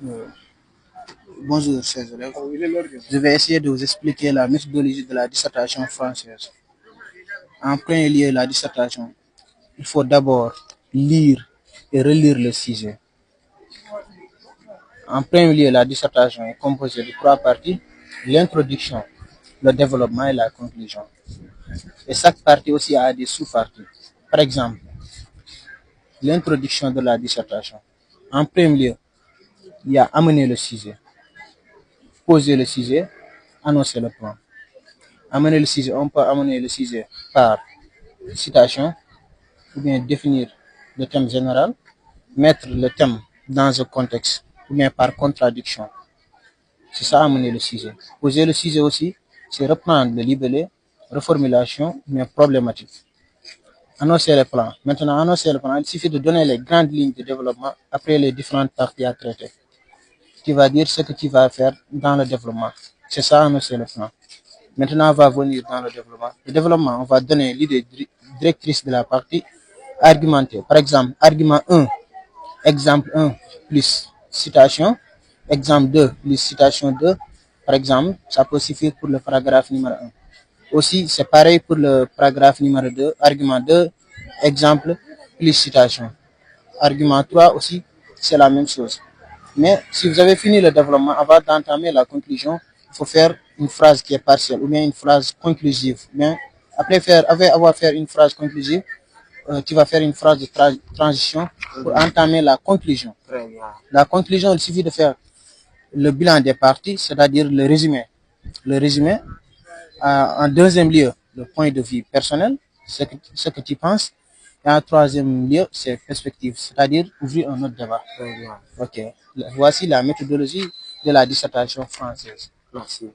Euh, Bonjour, chers élèves. Je vais essayer de vous expliquer la méthodologie de la dissertation française. En premier lieu, la dissertation. Il faut d'abord lire et relire le sujet. En premier lieu, la dissertation est composée de trois parties: l'introduction, le développement et la conclusion. Et chaque partie aussi a des sous-parties. Par exemple, l'introduction de la dissertation. En premier lieu, il y a amener le sujet, poser le sujet, annoncer le plan. Amener le sujet, on peut amener le sujet par citation, ou bien définir le thème général, mettre le thème dans un contexte, ou bien par contradiction. C'est ça amener le sujet. Poser le sujet aussi, c'est reprendre le libellé, reformulation, mais problématique. Annoncer le plan. Maintenant, annoncer le plan, il suffit de donner les grandes lignes de développement après les différentes parties à traiter. Tu vas dire ce que tu vas faire dans le développement. C'est ça annoncer le plan. Maintenant, on va venir dans le développement. Le développement, on va donner l'idée directrice de la partie argumentée. Par exemple, argument 1, exemple 1 plus citation, exemple 2 plus citation 2. Par exemple, ça peut suffire pour le paragraphe numéro 1. Aussi, c'est pareil pour le paragraphe numéro 2, argument 2, exemple plus citation. Argument 3 aussi, c'est la même chose. Mais si vous avez fini le développement, avant d'entamer la conclusion, il faut faire une phrase qui est partielle ou bien une phrase conclusive. Bien, après avoir fait une phrase conclusive, tu vas faire une phrase de transition pour entamer la conclusion. La conclusion, il suffit de faire le bilan des parties, c'est-à-dire le résumé. Le résumé, en deuxième lieu, le point de vue personnel, ce que tu penses. Et en troisième lieu, c'est perspective, c'est-à-dire ouvrir un autre débat. Ok. Voici la méthodologie de la dissertation française. Merci.